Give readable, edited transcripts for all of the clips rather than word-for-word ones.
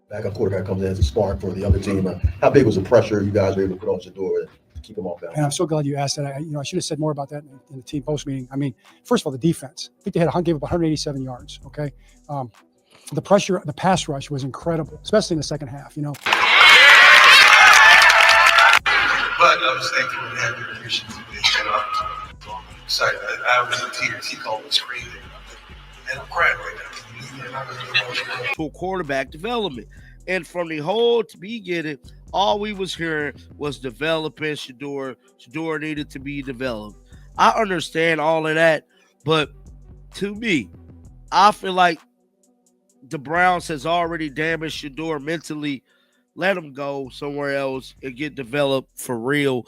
backup quarterback comes in as a spark for the other team. How big was the pressure you guys were able to put on Shedeur to keep him off balance? And I'm so glad you asked that. I should have said more about that in the team post meeting. I mean, first of all, the defense. I think they gave up 187 yards. Okay, the pressure, the pass rush was incredible, especially in the second half. But I was thankful we had the efficiency. Excited. I was in tears. He called me screaming. And I'm crying right now. For quarterback development. And from the whole beginning, all we was hearing was developing Shedeur. Shedeur needed to be developed. I understand all of that, but to me, I feel like the Browns has already damaged Shedeur mentally. Let him go somewhere else and get developed for real.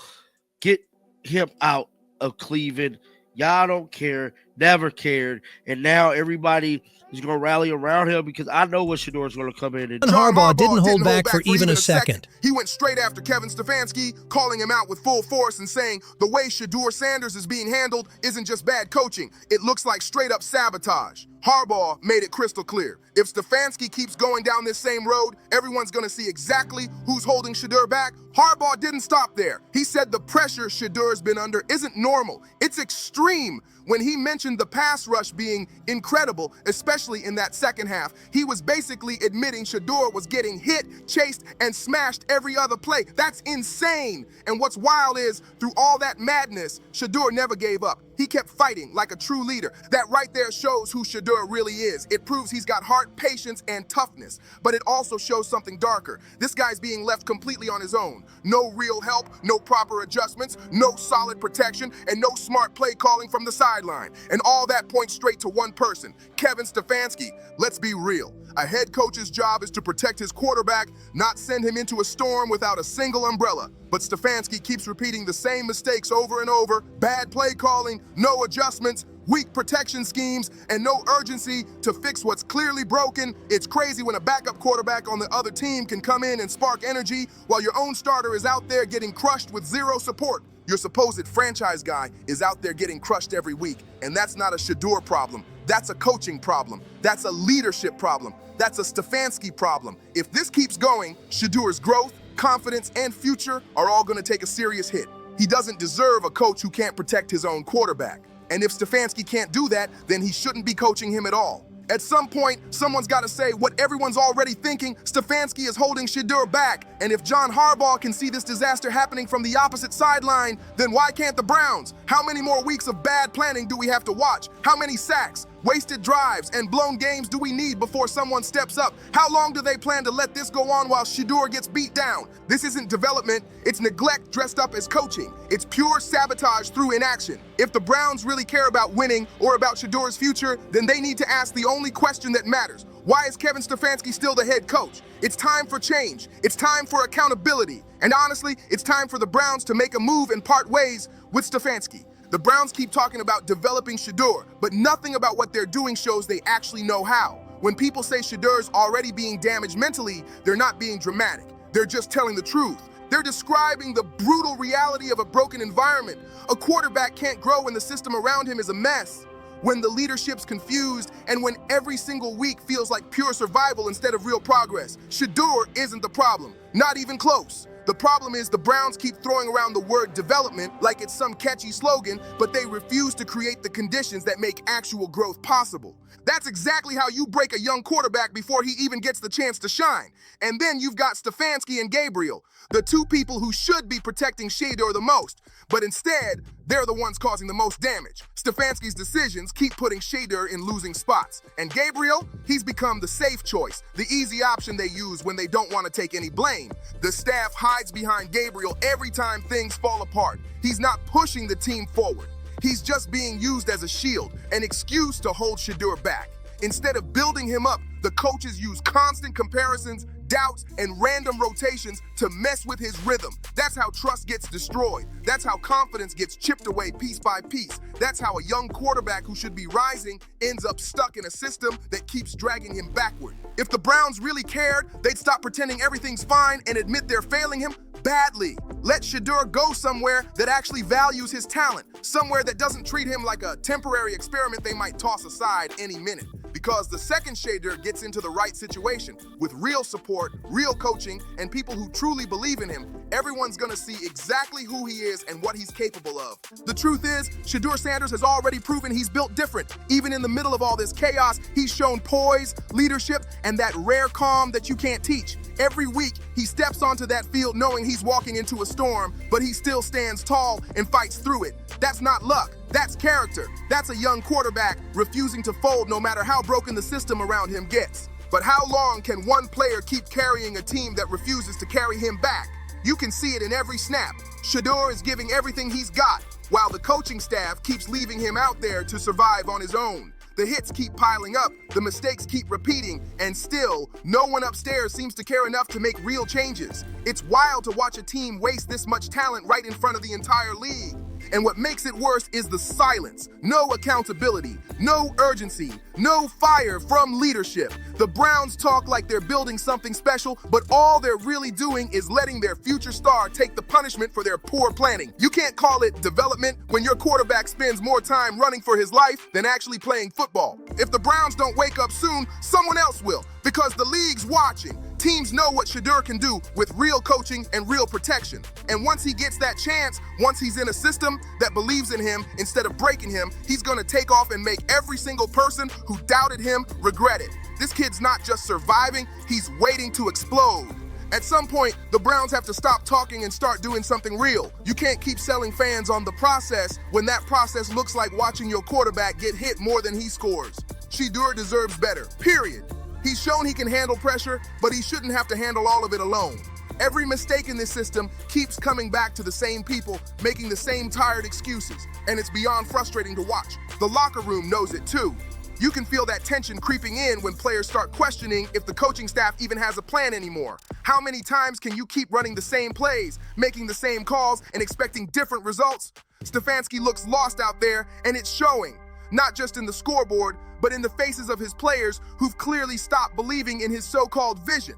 Get him out of Cleveland. Y'all don't care, never cared, and now everybody is going to rally around him because I know what Shedeur is going to come in and do. Harbaugh didn't hold back for even a second. He went straight after Kevin Stefanski, calling him out with full force and saying the way Shedeur Sanders is being handled isn't just bad coaching. It looks like straight-up sabotage. Harbaugh made it crystal clear. If Stefanski keeps going down this same road, everyone's going to see exactly who's holding Shedeur back. Harbaugh didn't stop there. He said the pressure Shedeur's been under isn't normal. It's extreme. When he mentioned the pass rush being incredible, especially in that second half, he was basically admitting Shedeur was getting hit, chased, and smashed every other play. That's insane. And what's wild is, through all that madness, Shedeur never gave up. He kept fighting like a true leader. That right there shows who Shedeur really is. It proves he's got heart, patience, and toughness. But it also shows something darker. This guy's being left completely on his own. No real help, no proper adjustments, no solid protection, and no smart play calling from the sideline. And all that points straight to one person, Kevin Stefanski. Let's be real. A head coach's job is to protect his quarterback, not send him into a storm without a single umbrella. But Stefanski keeps repeating the same mistakes over and over: bad play calling, no adjustments, weak protection schemes, and no urgency to fix what's clearly broken. It's crazy when a backup quarterback on the other team can come in and spark energy while your own starter is out there getting crushed with zero support. Your supposed franchise guy is out there getting crushed every week, and that's not a Shedeur problem. That's a coaching problem. That's a leadership problem. That's a Stefanski problem. If this keeps going, Shedeur's growth, confidence, and future are all going to take a serious hit. He doesn't deserve a coach who can't protect his own quarterback. And if Stefanski can't do that, then he shouldn't be coaching him at all. At some point, someone's got to say what everyone's already thinking: Stefanski is holding Shedeur back. And if John Harbaugh can see this disaster happening from the opposite sideline, then why can't the Browns? How many more weeks of bad planning do we have to watch? How many sacks, wasted drives, and blown games do we need before someone steps up? How long do they plan to let this go on while Shedeur gets beat down? This isn't development, it's neglect dressed up as coaching. It's pure sabotage through inaction. If the Browns really care about winning or about Shedeur's future, then they need to ask the only question that matters. Why is Kevin Stefanski still the head coach? It's time for change. It's time for accountability. And honestly, it's time for the Browns to make a move and part ways with Stefanski. The Browns keep talking about developing Shedeur, but nothing about what they're doing shows they actually know how. When people say Shedeur's already being damaged mentally, they're not being dramatic. They're just telling the truth. They're describing the brutal reality of a broken environment. A quarterback can't grow when the system around him is a mess, when the leadership's confused, and when every single week feels like pure survival instead of real progress. Shedeur isn't the problem, not even close. The problem is the Browns keep throwing around the word development like it's some catchy slogan, but they refuse to create the conditions that make actual growth possible. That's exactly how you break a young quarterback before he even gets the chance to shine. And then you've got Stefanski and Gabriel, the two people who should be protecting Shedeur the most, but instead, they're the ones causing the most damage. Stefanski's decisions keep putting Shedeur in losing spots. And Gabriel, he's become the safe choice, the easy option they use when they don't want to take any blame. The staff hides behind Gabriel every time things fall apart. He's not pushing the team forward. He's just being used as a shield, an excuse to hold Shedeur back. Instead of building him up, the coaches use constant comparisons, doubts, and random rotations to mess with his rhythm. That's how trust gets destroyed. That's how confidence gets chipped away piece by piece. That's how a young quarterback who should be rising ends up stuck in a system that keeps dragging him backward. If the Browns really cared, they'd stop pretending everything's fine and admit they're failing him badly. Let Shedeur go somewhere that actually values his talent, somewhere that doesn't treat him like a temporary experiment they might toss aside any minute. Because the second Shedeur gets into the right situation, with real support, real coaching, and people who truly believe in him, everyone's gonna see exactly who he is and what he's capable of. The truth is, Shedeur Sanders has already proven he's built different. Even in the middle of all this chaos, he's shown poise, leadership, and that rare calm that you can't teach. Every week, he steps onto that field knowing he's walking into a storm, but he still stands tall and fights through it. That's not luck, that's character. That's a young quarterback refusing to fold no matter how broken the system around him gets. But how long can one player keep carrying a team that refuses to carry him back? You can see it in every snap. Shedeur is giving everything he's got, while the coaching staff keeps leaving him out there to survive on his own. The hits keep piling up, the mistakes keep repeating, and still, no one upstairs seems to care enough to make real changes. It's wild to watch a team waste this much talent right in front of the entire league. And what makes it worse is the silence. No accountability, no urgency, no fire from leadership. The Browns talk like they're building something special, but all they're really doing is letting their future star take the punishment for their poor planning. You can't call it development when your quarterback spends more time running for his life than actually playing football. If the Browns don't wake up soon, someone else will, because the league's watching. Teams know what Shedeur can do with real coaching and real protection. And once he gets that chance, once he's in a system that believes in him instead of breaking him, he's gonna take off and make every single person who doubted him regret it. This kid's not just surviving, he's waiting to explode. At some point, the Browns have to stop talking and start doing something real. You can't keep selling fans on the process when that process looks like watching your quarterback get hit more than he scores. Shedeur deserves better, period. He's shown he can handle pressure, but he shouldn't have to handle all of it alone. Every mistake in this system keeps coming back to the same people, making the same tired excuses, and it's beyond frustrating to watch. The locker room knows it too. You can feel that tension creeping in when players start questioning if the coaching staff even has a plan anymore. How many times can you keep running the same plays, making the same calls, and expecting different results? Stefanski looks lost out there, and it's showing. Not just in the scoreboard, but in the faces of his players who've clearly stopped believing in his so-called vision.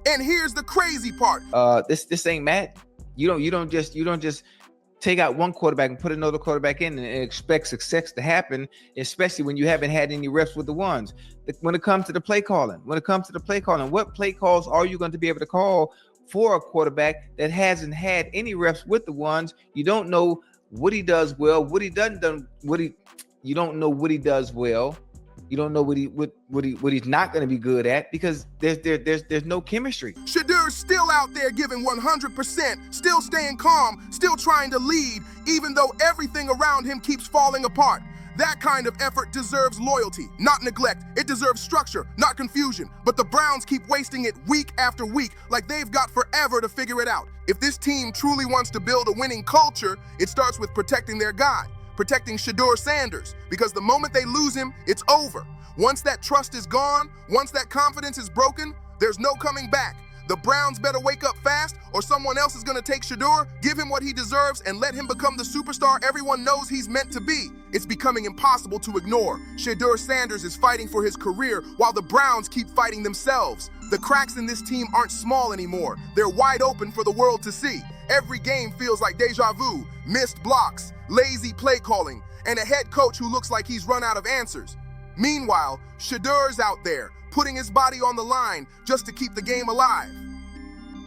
And here's the crazy part. This ain't Matt. You don't just take out one quarterback and put another quarterback in and expect success to happen, especially when you haven't had any reps with the ones. When it comes to the play calling, what play calls are you going to be able to call for a quarterback that hasn't had any reps with the ones? You don't know what he does well, what he doesn't do, you don't know what he does well. You don't know what he's not going to be good at because there's no chemistry. Shedeur's still out there giving 100%, still staying calm, still trying to lead, even though everything around him keeps falling apart. That kind of effort deserves loyalty, not neglect. It deserves structure, not confusion. But the Browns keep wasting it week after week, like they've got forever to figure it out. If this team truly wants to build a winning culture, it starts with protecting their guy. Protecting Shedeur Sanders, because the moment they lose him, it's over. Once that trust is gone, once that confidence is broken, there's no coming back. The Browns better wake up fast, or someone else is going to take Shedeur, give him what he deserves, and let him become the superstar everyone knows he's meant to be. It's becoming impossible to ignore. Shedeur Sanders is fighting for his career, while the Browns keep fighting themselves. The cracks in this team aren't small anymore. They're wide open for the world to see. Every game feels like deja vu, missed blocks, lazy play calling, and a head coach who looks like he's run out of answers. Meanwhile, Shedeur's out there, putting his body on the line just to keep the game alive.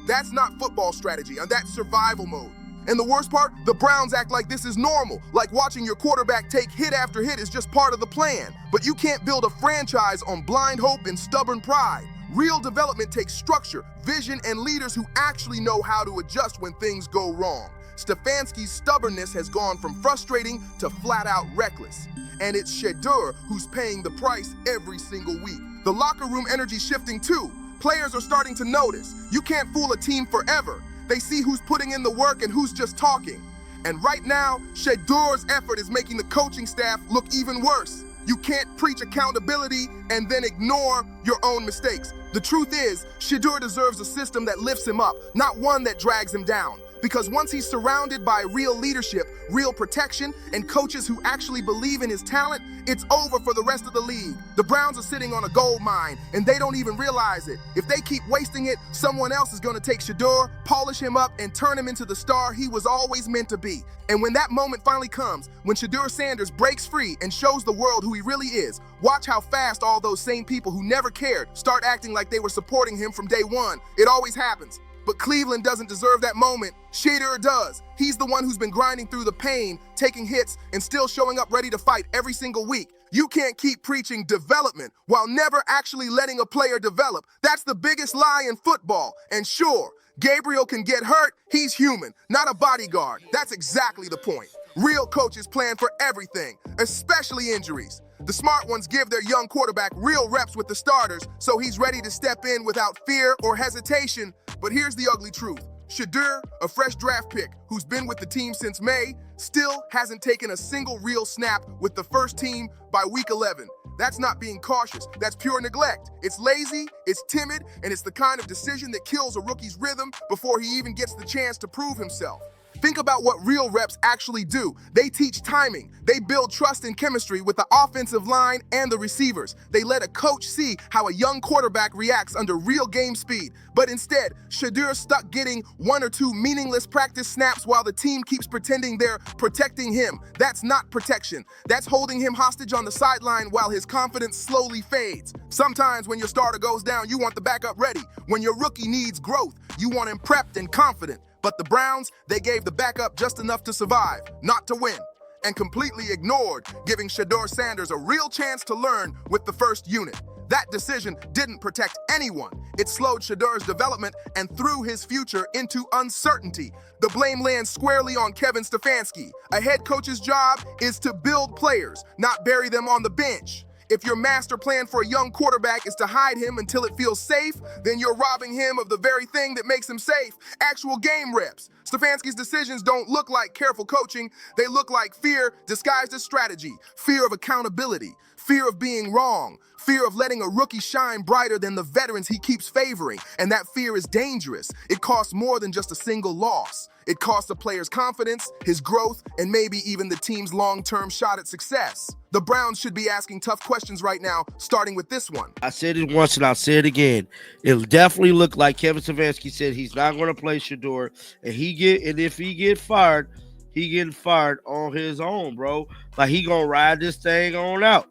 That's not football strategy, that's survival mode. And the worst part, the Browns act like this is normal, like watching your quarterback take hit after hit is just part of the plan. But you can't build a franchise on blind hope and stubborn pride. Real development takes structure, vision, and leaders who actually know how to adjust when things go wrong. Stefanski's stubbornness has gone from frustrating to flat-out reckless. And it's Shedeur who's paying the price every single week. The locker room energy's shifting too. Players are starting to notice. You can't fool a team forever. They see who's putting in the work and who's just talking. And right now, Shedeur's effort is making the coaching staff look even worse. You can't preach accountability and then ignore your own mistakes. The truth is, Shedeur deserves a system that lifts him up, not one that drags him down. Because once he's surrounded by real leadership, real protection, and coaches who actually believe in his talent, it's over for the rest of the league. The Browns are sitting on a gold mine, and they don't even realize it. If they keep wasting it, someone else is going to take Shedeur, polish him up, and turn him into the star he was always meant to be. And when that moment finally comes, when Shedeur Sanders breaks free and shows the world who he really is, watch how fast all those same people who never cared start acting like they were supporting him from day one. It always happens. But Cleveland doesn't deserve that moment. Shedeur does. He's the one who's been grinding through the pain, taking hits, and still showing up ready to fight every single week. You can't keep preaching development while never actually letting a player develop. That's the biggest lie in football. And sure, Gabriel can get hurt. He's human, not a bodyguard. That's exactly the point. Real coaches plan for everything, especially injuries. The smart ones give their young quarterback real reps with the starters so he's ready to step in without fear or hesitation. But here's the ugly truth. Shedeur, a fresh draft pick who's been with the team since May, still hasn't taken a single real snap with the first team by week 11. That's not being cautious. That's pure neglect. It's lazy, it's timid, and it's the kind of decision that kills a rookie's rhythm before he even gets the chance to prove himself. Think about what real reps actually do. They teach timing. They build trust and chemistry with the offensive line and the receivers. They let a coach see how a young quarterback reacts under real game speed. But instead, Shedeur's stuck getting 1 or 2 meaningless practice snaps while the team keeps pretending they're protecting him. That's not protection. That's holding him hostage on the sideline while his confidence slowly fades. Sometimes when your starter goes down, you want the backup ready. When your rookie needs growth, you want him prepped and confident. But the Browns, they gave the backup just enough to survive, not to win, and completely ignored giving Shedeur Sanders a real chance to learn with the first unit. That decision didn't protect anyone. It slowed Shedeur's development and threw his future into uncertainty. The blame lands squarely on Kevin Stefanski. A head coach's job is to build players, not bury them on the bench. If your master plan for a young quarterback is to hide him until it feels safe, then you're robbing him of the very thing that makes him safe, actual game reps. Stefanski's decisions don't look like careful coaching. They look like fear disguised as strategy, fear of accountability, fear of being wrong, fear of letting a rookie shine brighter than the veterans he keeps favoring. And that fear is dangerous. It costs more than just a single loss. It costs a player's confidence, his growth, and maybe even the team's long-term shot at success. The Browns should be asking tough questions right now, starting with this one. I said it once and I'll say it again. It'll definitely look like Kevin Stefanski said he's not going to play Shedeur, and if he get fired, he getting fired on his own, bro. Like he gonna ride this thing on out.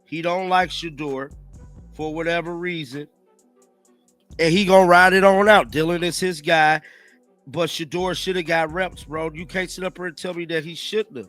He don't like Shedeur for whatever reason, and he gonna ride it on out. Dylan is his guy. But Shedeur should have got reps, bro. You can't sit up here and tell me that he shouldn't have.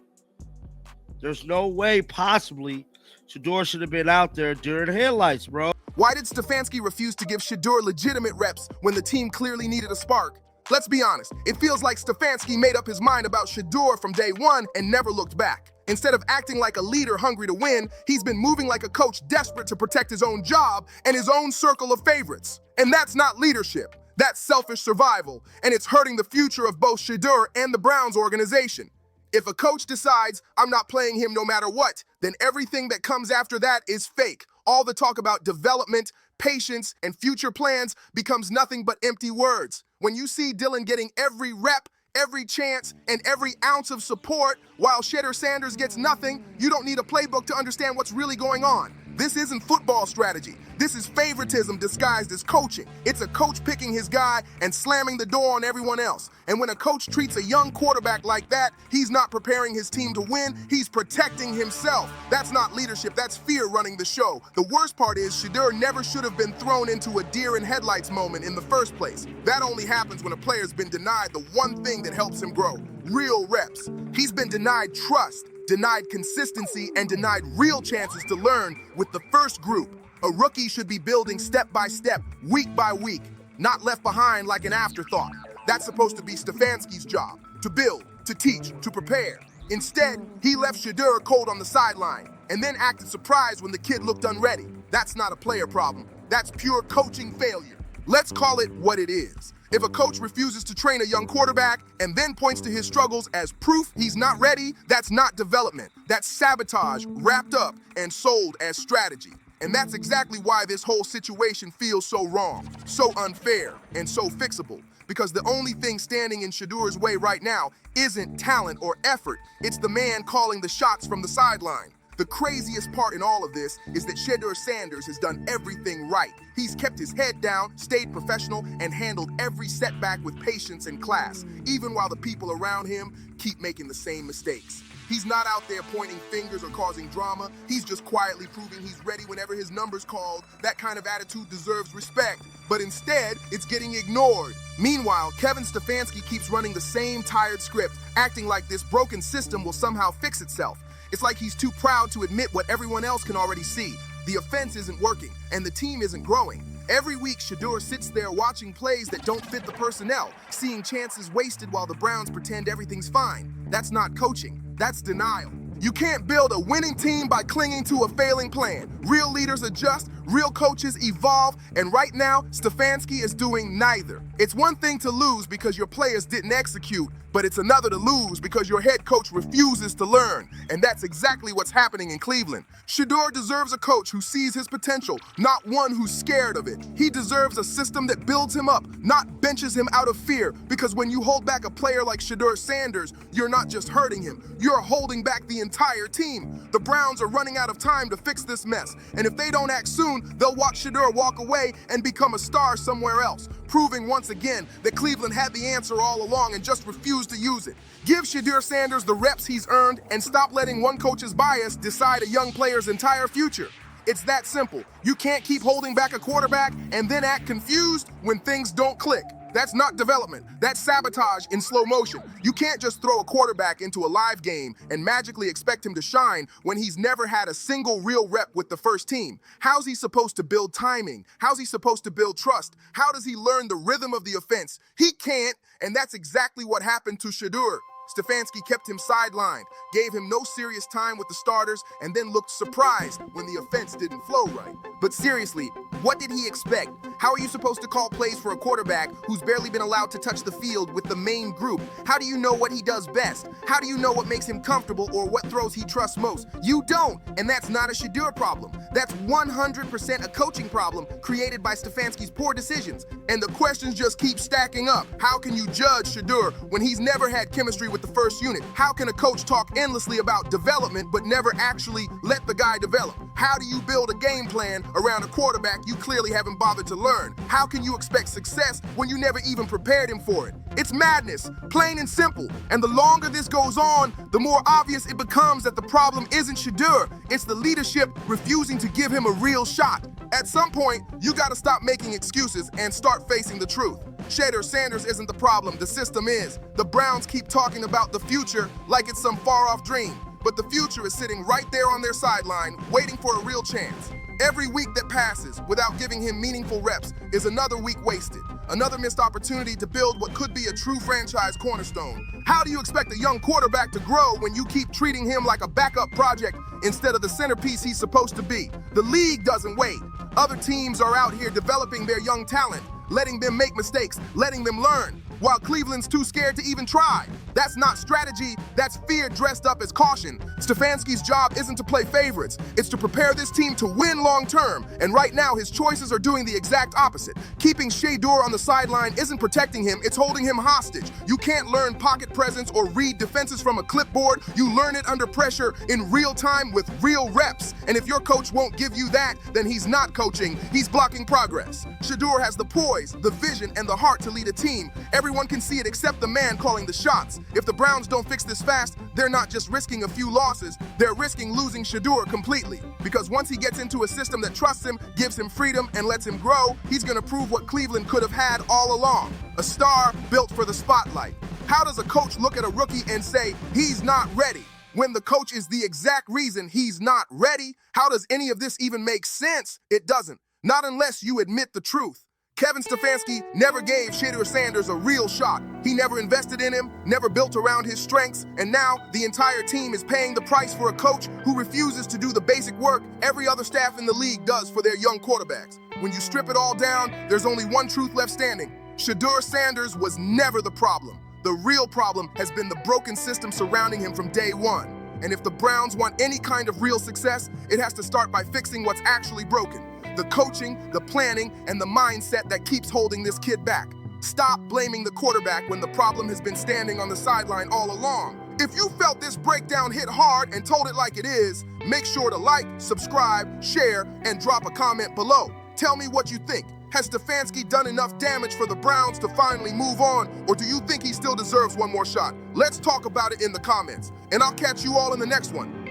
There's no way possibly Shedeur should have been out there during the headlights, bro. Why did Stefanski refuse to give Shedeur legitimate reps when the team clearly needed a spark? Let's be honest, it feels like Stefanski made up his mind about Shedeur from day one and never looked back. Instead of acting like a leader hungry to win, he's been moving like a coach desperate to protect his own job and his own circle of favorites. And that's not leadership. That's selfish survival, and it's hurting the future of both Shedeur and the Browns organization. If a coach decides, I'm not playing him no matter what, then everything that comes after that is fake. All the talk about development, patience, and future plans becomes nothing but empty words. When you see Dylan getting every rep, every chance, and every ounce of support, while Shedeur Sanders gets nothing, you don't need a playbook to understand what's really going on. This isn't football strategy. This is favoritism disguised as coaching. It's a coach picking his guy and slamming the door on everyone else. And when a coach treats a young quarterback like that, he's not preparing his team to win, he's protecting himself. That's not leadership, that's fear running the show. The worst part is Shedeur never should have been thrown into a deer in headlights moment in the first place. That only happens when a player's been denied the one thing that helps him grow, real reps. He's been denied trust, denied consistency, and denied real chances to learn with the first group. A rookie should be building step by step, week by week, not left behind like an afterthought. That's supposed to be Stefanski's job, to build, to teach, to prepare. Instead, he left Shedeur cold on the sideline and then acted surprised when the kid looked unready. That's not a player problem. That's pure coaching failure. Let's call it what it is. If a coach refuses to train a young quarterback and then points to his struggles as proof he's not ready, that's not development. That's sabotage wrapped up and sold as strategy. And that's exactly why this whole situation feels so wrong, so unfair, and so fixable. Because the only thing standing in Shedeur's way right now isn't talent or effort. It's the man calling the shots from the sideline. The craziest part in all of this is that Shedeur Sanders has done everything right. He's kept his head down, stayed professional, and handled every setback with patience and class, even while the people around him keep making the same mistakes. He's not out there pointing fingers or causing drama. He's just quietly proving he's ready whenever his number's called. That kind of attitude deserves respect, but instead, it's getting ignored. Meanwhile, Kevin Stefanski keeps running the same tired script, acting like this broken system will somehow fix itself. It's like he's too proud to admit what everyone else can already see. The offense isn't working, and the team isn't growing. Every week, Shedeur sits there watching plays that don't fit the personnel, seeing chances wasted while the Browns pretend everything's fine. That's not coaching, that's denial. You can't build a winning team by clinging to a failing plan. Real leaders adjust, real coaches evolve, and right now, Stefanski is doing neither. It's one thing to lose because your players didn't execute, but it's another to lose because your head coach refuses to learn. And that's exactly what's happening in Cleveland. Shedeur deserves a coach who sees his potential, not one who's scared of it. He deserves a system that builds him up, not benches him out of fear, because when you hold back a player like Shedeur Sanders, you're not just hurting him, you're holding back the entire team. The Browns are running out of time to fix this mess, and if they don't act soon, they'll watch Shedeur walk away and become a star somewhere else, proving once again that Cleveland had the answer all along and just refused to use it. Give Shedeur Sanders the reps he's earned and stop letting one coach's bias decide a young player's entire future. It's that simple. You can't keep holding back a quarterback and then act confused when things don't click. That's not development. That's sabotage in slow motion. You can't just throw a quarterback into a live game and magically expect him to shine when he's never had a single real rep with the first team. How's he supposed to build timing? How's he supposed to build trust? How does he learn the rhythm of the offense? He can't, and that's exactly what happened to Shedeur. Stefanski kept him sidelined, gave him no serious time with the starters, and then looked surprised when the offense didn't flow right. But seriously, what did he expect? How are you supposed to call plays for a quarterback who's barely been allowed to touch the field with the main group? How do you know what he does best? How do you know what makes him comfortable or what throws he trusts most? You don't, and that's not a Shedeur problem. That's 100% a coaching problem created by Stefanski's poor decisions. And the questions just keep stacking up. How can you judge Shedeur when he's never had chemistry with the first unit? How can a coach talk endlessly about development but never actually let the guy develop? How do you build a game plan around a quarterback you clearly haven't bothered to learn? How can you expect success when you never even prepared him for it? It's madness, plain and simple. And the longer this goes on, the more obvious it becomes that the problem isn't Shedeur. It's the leadership refusing to give him a real shot. At some point, you gotta stop making excuses and start facing the truth. Shedeur Sanders isn't the problem, the system is. The Browns keep talking about the future like it's some far-off dream, but the future is sitting right there on their sideline, waiting for a real chance. Every week that passes without giving him meaningful reps is another week wasted, another missed opportunity to build what could be a true franchise cornerstone. How do you expect a young quarterback to grow when you keep treating him like a backup project instead of the centerpiece he's supposed to be? The league doesn't wait. Other teams are out here developing their young talent, letting them make mistakes, letting them learn, while Cleveland's too scared to even try. That's not strategy, that's fear dressed up as caution. Stefanski's job isn't to play favorites, it's to prepare this team to win long term, and right now his choices are doing the exact opposite. Keeping Shedeur on the sideline isn't protecting him, it's holding him hostage. You can't learn pocket presence or read defenses from a clipboard, you learn it under pressure in real time with real reps. And if your coach won't give you that, then he's not coaching, he's blocking progress. Shedeur has the poise, the vision, and the heart to lead a team. Everyone can see it except the man calling the shots. If the Browns don't fix this fast, they're not just risking a few losses, they're risking losing Shedeur completely. Because once he gets into a system that trusts him, gives him freedom, and lets him grow, he's gonna prove what Cleveland could have had all along. A star built for the spotlight. How does a coach look at a rookie and say, he's not ready, when the coach is the exact reason he's not ready? How does any of this even make sense? It doesn't. Not unless you admit the truth. Kevin Stefanski never gave Shedeur Sanders a real shot. He never invested in him, never built around his strengths, and now the entire team is paying the price for a coach who refuses to do the basic work every other staff in the league does for their young quarterbacks. When you strip it all down, there's only one truth left standing. Shedeur Sanders was never the problem. The real problem has been the broken system surrounding him from day one. And if the Browns want any kind of real success, it has to start by fixing what's actually broken. The coaching, the planning, and the mindset that keeps holding this kid back. Stop blaming the quarterback when the problem has been standing on the sideline all along. If you felt this breakdown hit hard and told it like it is, make sure to like, subscribe, share, and drop a comment below. Tell me what you think. Has Stefanski done enough damage for the Browns to finally move on, or do you think he still deserves one more shot? Let's talk about it in the comments, and I'll catch you all in the next one.